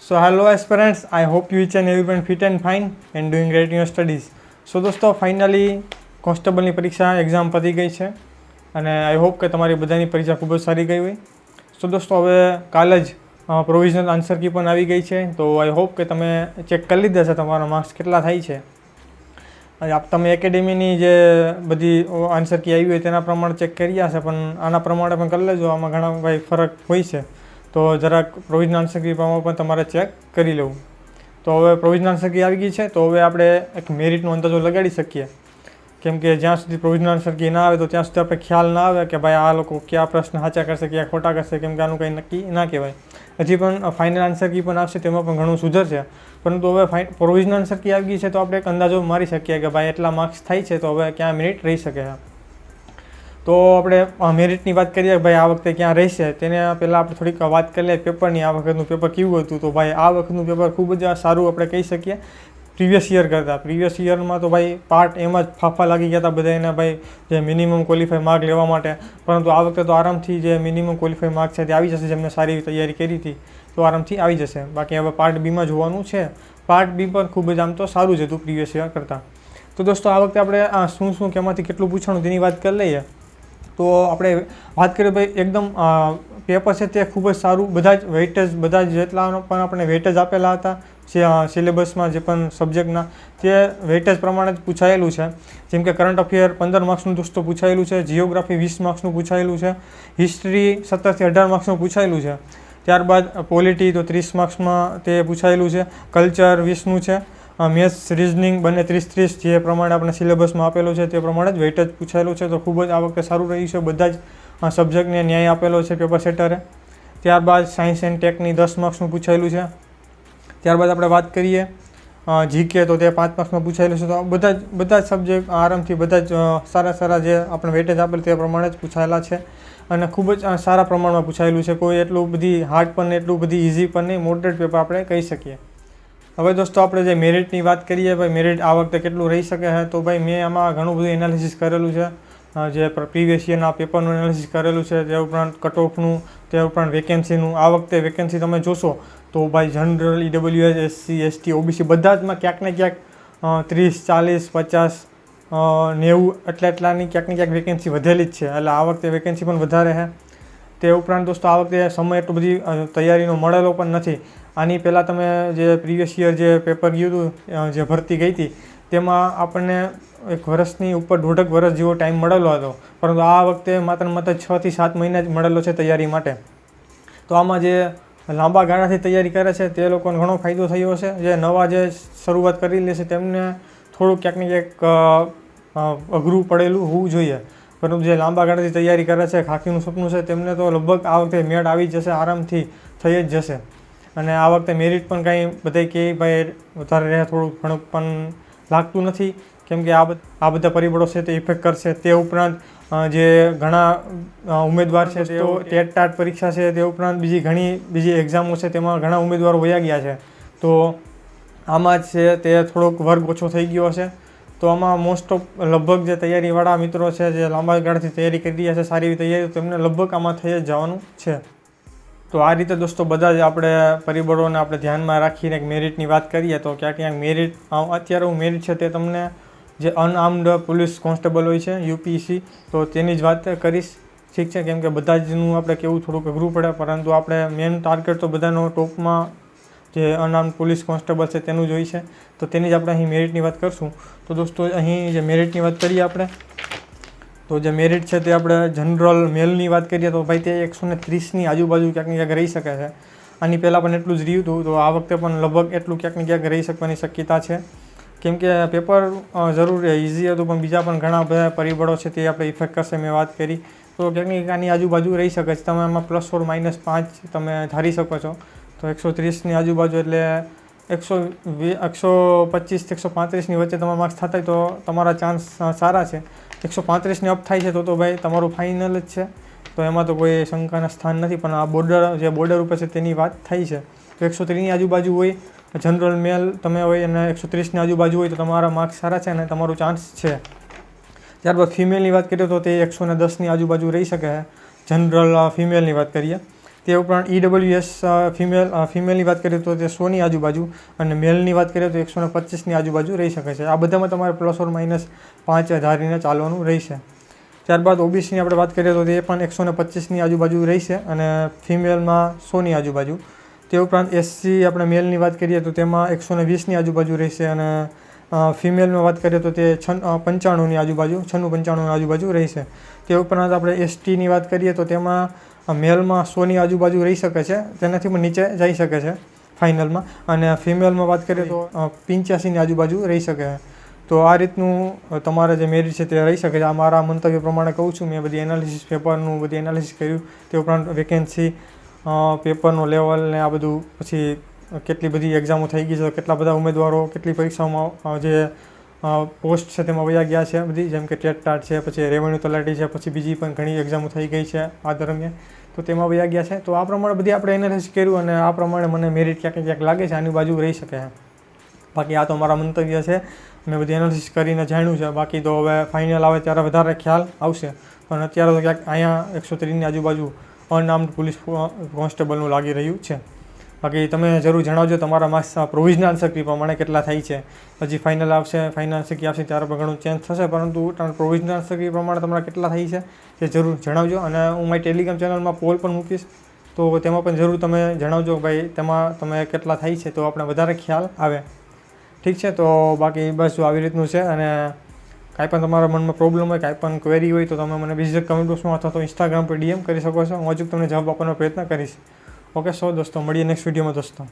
So hello aspirants, I hope you each and everyone fit and fine and doing great in your studies. So દોસ્તો finally કોન્સ્ટેબલની પરીક્ષા exam પતી ગઈ છે અને I hope કે તમારી બધાની પરીક્ષા ખૂબ જ સારી ગઈ હોય. સો દોસ્તો હવે કાલે જ પ્રોવિઝનલ આન્સર કી પણ આવી ગઈ છે, તો આઈ હોપ કે તમે ચેક કરી લીધા છે તમારા માર્ક્સ કેટલા થાય છે. તમે એકેડેમીની જે બધી આન્સર કી આવી હોય તેના પ્રમાણે ચેક કર્યા છે, પણ આના પ્રમાણે પણ કરી લેજો. આમાં ઘણા ભાઈ ફરક હોય છે, તો જરાક પ્રોવિઝનલ આન્સર કી પ્રમાણે પણ તમારે ચેક કરી લેવું. તો હવે પ્રોવિઝનલ આન્સર કી આવી ગઈ છે, તો હવે આપણે એક મેરિટનો અંદાજો લગાડી શકીએ. કેમ કે જ્યાં સુધી પ્રોવિઝનલ આન્સર કી ના આવે તો ત્યાં સુધી આપણે ખ્યાલ ના આવે કે ભાઈ આ લોકો કયા પ્રશ્ન સાચા કરશે, કયા ખોટા કરશે, કેમ કે આનું કંઈ નક્કી ના કહેવાય. હજી પણ ફાઇનલ આન્સર કી પણ આવશે, તેમાં પણ ઘણું સુધરશે. પરંતુ હવે પ્રોવિઝનલ આન્સર કી આવી ગઈ છે, તો આપણે એક અંદાજો મારી શકીએ કે ભાઈ એટલા માર્ક્સ થાય છે, તો હવે ક્યાં મેરિટ રહી શકે છે. તો આપણે મેરિટની વાત કરીએ કે ભાઈ આ વખતે ક્યાં રહેશે, તેને પહેલાં આપણે થોડીક વાત કરી લઈએ પેપરની. આ વખતનું પેપર કેવું હતું? તો ભાઈ આ વખતનું પેપર ખૂબ જ સારું આપણે કહી શકીએ પ્રીવિયસ યર કરતાં. પ્રીવિયસ યરમાં તો ભાઈ પાર્ટ એમાં જ ફાફા લાગી ગયા હતા બધાને ભાઈ, જે મિનિમમ ક્વોલિફાઈ માર્ક લેવા માટે. પરંતુ આ વખતે તો આરામથી જે મિનિમમ ક્વોલિફાઈ માર્ક છે તે આવી જશે. જેમને સારી એવી તૈયારી કરી હતી તો આરામથી આવી જશે. બાકી હવે પાર્ટ બીમાં જોવાનું છે. પાર્ટ બી પણ ખૂબ જ આમ તો સારું જ હતું પ્રીવિયસ યર કરતાં. તો દોસ્તો આ વખતે આપણે શું કેમાંથી કેટલું પૂછવાનું તેની વાત કરી લઈએ. તો આપણે વાત કરીએ ભાઈ, એકદમ પેપર છે તે ખૂબ જ સારું. બધા જ વેઇટેજ, બધા જ જેટલા પણ આપણે વેઇટેજ આપેલા હતા સિલેબસમાં, જે પણ સબ્જેક્ટના, તે વેઇટેજ પ્રમાણે જ પૂછાયેલું છે. જેમ કે કરંટ અફેર 15 માર્ક્સનું દોસ્તો પૂછાયેલું છે, જિયોગ્રાફી 20 માર્ક્સનું પૂછાયેલું છે, હિસ્ટ્રી 17થી 18 માર્ક્સનું પૂછાયેલું છે. ત્યારબાદ પોલિટી તો 30 માર્ક્સમાં તે પૂછાયેલું છે, કલ્ચર 20નું છે, મેથ્સ રિઝનિંગ બંને 30-30 જે પ્રમાણે આપણે સિલેબસમાં આપેલું છે તે પ્રમાણે જ વેઇટેજ પૂછાયેલું છે. તો ખૂબ જ આ વખતે સારું રહ્યું છે. બધા જ સબ્જેક્ટને ન્યાય આપેલો છે પેપર સેટરે. ત્યારબાદ સાયન્સ એન્ડ ટેકની 10 માર્ક્સનું પૂછાયેલું છે. ત્યારબાદ આપણે વાત કરીએ જીકે, તો તે 5 માર્ક્સમાં પૂછાયેલું છે. તો બધા જ સબ્જેક્ટ આરામથી બધા જ સારા જે આપણે વેઇટેજ આપેલું તે પ્રમાણે જ પૂછાયેલા છે અને ખૂબ જ સારા પ્રમાણમાં પૂછાયેલું છે. કોઈ એટલું બધી હાર્ડ પણ નહીં, એટલું બધી ઇઝી પણ નહીં, મોડરેટ પેપર આપણે કહી શકીએ. હવે દોસ્તો આપણે જે મેરિટની વાત કરીએ, ભાઈ મેરિટ આ વખતે કેટલું રહી શકે છે, તો ભાઈ મેં આમાં ઘણું બધું એનાલિસિસ કરેલું છે. જે પ્રીવિયસ યરના પેપરનું એનાલિસિસ કરેલું છે, તે ઉપરાંત કટ ઓફનું, તે ઉપરાંત વેકેન્સીનું. આ વખતે વેકેન્સી તમે જોશો તો ભાઈ general, EWS, SC, ST, OBC બધા જમાં ક્યાંક ને ક્યાંક 30, 40, 50, 90 એટલાની ક્યાંક ને ક્યાંક વેકેન્સી વધેલી જ છે. એટલે આ વખતે વેકેન્સી પણ વધારે છે. તે ઉપરાંત દોસ્તો આ વખતે સમય એટલું બધી તૈયારીનો મળેલો પણ નથી. આની પહેલાં તમે જે પ્રીવિયસ યર જે પેપર ગયું હતું, જે ભરતી ગઈ હતી, તેમાં આપણને એક વર્ષની ઉપર 1.5 વર્ષ જેવો ટાઈમ મળેલો હતો. પરંતુ આ વખતે માત્ર 6 થી 7 મહિના જ મળેલો છે તૈયારી માટે. તો આમાં જે લાંબા ગાળાથી તૈયારી કરે છે તે લોકોને ઘણો ફાયદો થયો છે. જે નવા જે શરૂઆત કરી લે છે તેમને થોડું ક્યાંક ને ક્યાંક અઘરું પડેલું હોવું જોઈએ. પરંતુ જે લાંબા ગાળાથી તૈયારી કરે છે, ખાકીનું સપનું છે, તેમને તો લગભગ આ વખતે મેળ આવી જ જશે, આરામથી થઈ જ જશે. અને આ વખતે મેરિટ પણ કાંઈ બધા કે ભાઈ વધારે રહે, થોડું ઘણું પણ લાગતું નથી. કેમ કે આ બધા પરિબળો છે તે ઇફેક્ટ કરશે. તે ઉપરાંત જે ઘણા ઉમેદવાર છે તેઓ ટેટ ટાટ પરીક્ષા છે, તે ઉપરાંત બીજી એક્ઝામો છે, તેમાં ઘણા ઉમેદવારો વયા ગયા છે. તો આમાં જ છે તે થોડોક વર્ગ ઓછો થઈ ગયો હશે. તો આમાં મોસ્ટ ઓફ લગભગ જે તૈયારીવાળા મિત્રો છે, જે લાંબા ગાળાથી તૈયારી કરી રહ્યા છે, સારી એવી તૈયારી, તેમને લગભગ આમાં થઈ જ જવાનું છે. તો આ રીતે દોસ્તો બધા જ આપણે પરિબળોને આપણે ધ્યાનમાં રાખીને એક મેરિટની વાત કરીએ. તો ક્યાંક મેરિટ, અત્યારે હું મેરિટ છે તે તમને જે અનઆર્મ્ડ પોલીસ કોન્સ્ટેબલ હોય છે, UPSC, તો તેની જ વાત કરીશ. ઠીક છે, કેમ કે બધા જનું આપણે કેવું થોડુંક અઘરું પડે, પરંતુ આપણે મેન ટાર્ગેટ તો બધાનો ટોપમાં જે અનઆર્મ્ડ પોલીસ કોન્સ્ટેબલ છે તેનું જ હોય છે. તો તેની જ આપણે અહીં મેરિટની વાત કરશું. તો દોસ્તો અહીં જે મેરિટની વાત કરીએ આપણે, તો જે મેરિટ છે તે આપણે જનરલ મેલની વાત કરીએ તો ભાઈ તે 130ની આજુબાજુ ક્યાંક ને ક્યાંક રહી શકે છે. આની પહેલાં પણ એટલું જ રહ્યું હતું, તો આ વખતે પણ લગભગ એટલું ક્યાંક ને ક્યાંક રહી શકવાની શક્યતા છે. કેમ કે પેપર જરૂર ઇઝી હતું, પણ બીજા પણ ઘણા બધા પરિબળો છે તે આપણે ઇફેક્ટ કરશે, મેં વાત કરી. તો ક્યાંક ને ક્યાંક આની આજુબાજુ રહી શકે છે. તમે આમાં +or-5 તમે ધારી શકો છો. તો 130ની આજુબાજુ એટલે 125 થી 135ની વચ્ચે તમારા માર્ક્સ થતા હોય તો તમારા ચાન્સ સારા છે. 135ની અપ થાય છે તો ભાઈ તમારું ફાઇનલ જ છે. તો એમાં તો કોઈ શંકાના સ્થાન નથી. પણ આ બોર્ડર ઉપર છે તેની વાત થઈ છે. તો 130ની આજુબાજુ હોય જનરલ મેલ તમે હોય અને 130ની આજુબાજુ હોય તો તમારા માર્ક્સ સારા છે અને તમારું ચાન્સ છે. ત્યારબાદ ફિમેલની વાત કરીએ તો તે 110ની આજુબાજુ રહી શકે છે. જનરલ ફિમેલની વાત કરીએ તે ઉપરાંત EWS ફિમેલની વાત કરીએ તો તે 100ની આજુબાજુ અને મેલની વાત કરીએ તો 125ની આજુબાજુ રહી શકે છે. આ બધામાં તમારે ±5 ધારીને ચાલવાનું રહેશે. ત્યારબાદ OBCની આપણે વાત કરીએ તો તે પણ 125ની આજુબાજુ રહેશે અને ફિમેલમાં 100ની આજુબાજુ. તે ઉપરાંત SC આપણે મેલની વાત કરીએ તો તેમાં 120ની આજુબાજુ રહેશે અને ફિમેલમાં વાત કરીએ તો તે 95ની આજુબાજુ 95ની આજુબાજુ રહેશે. તે ઉપરાંત આપણે STની વાત કરીએ તો તેમાં મેલમાં 100ની આજુબાજુ રહી શકે છે, તેનાથી પણ નીચે જઈ શકે છે ફાઇનલમાં. અને ફિમેલમાં વાત કરીએ તો 85ની આજુબાજુ રહી શકે છે. તો આ રીતનું તમારે જે મેરિટ છે તે રહી શકે છે. આ મારા મંતવ્ય પ્રમાણે કહું છું. મેં બધી એનાલિસિસ પેપરનું બધી એનાલિસિસ કર્યું. તે ઉપરાંત વેકેન્સી પેપરનો લેવલ ને આ બધું, પછી કેટલી બધી એક્ઝામો થઈ ગઈ છે, કેટલા બધા ઉમેદવારો કેટલી પરીક્ષાઓમાં જે પોસ્ટ છે તેમાં વયા ગયા છે બધી, જેમ કે ટેટ છે, પછી રેવન્યુ તલાટી છે, પછી બીજી પણ ઘણી એક્ઝામો થઈ ગઈ છે આ દરમિયાન, તો તેમાં વયા ગયા છે. તો આ પ્રમાણે બધી આપણે એનાલિસિસ કર્યું અને આ પ્રમાણે મને મેરિટ ક્યાંક લાગે છે આની બાજુ રહી શકે છે. બાકી આ તો મારા મંતવ્ય છે, મેં બધી એનાલિસિસ કરીને જાણ્યું છે. બાકી તો હવે ફાઇનલ આવે ત્યારે વધારે ખ્યાલ આવશે, પણ અત્યારે તો ક્યાંક અહીંયા 130ની આજુબાજુ અનઆર્મ્ડ પોલીસ કોન્સ્ટેબલનું લાગી રહ્યું છે. બાકી તમે જરૂર જણાવજો તમારા માર્ક્સ પ્રોવિઝનલ આન્સર કી પ્રમાણે કેટલા થાય છે. હજી ફાઇનલ આવશે, ફાઇનલ આન્સર કી આવશે ત્યારે પણ ઘણું ચેન્જ થશે, પરંતુ પ્રોવિઝનલ આન્સર કી પ્રમાણે તમારા કેટલા થાય છે તે જરૂર જણાવજો. અને હું મારી ટેલિગ્રામ ચેનલમાં પોલ પણ મૂકીશ, તો તેમાં પણ જરૂર તમે જણાવજો ભાઈ તેમાં તમે કેટલા થાય છે, તો આપણે વધારે ખ્યાલ આવે. ઠીક છે, તો બાકી બસ જો આવી રીતનું છે. અને કાંઈ પણ તમારા મનમાં પ્રોબ્લેમ હોય, કાંઈ પણ ક્વેરી હોય તો તમે મને બીજી કમેન્ટ બોક્સમાં અથવા તો ઇન્સ્ટાગ્રામ પર DM કરી શકો છો. હું હજુ તમને જવાબ આપવાનો પ્રયત્ન કરીશ. ઓકે, સો દોસ્તો મળીએ નેક્સ્ટ વિડીયોમાં દોસ્તો.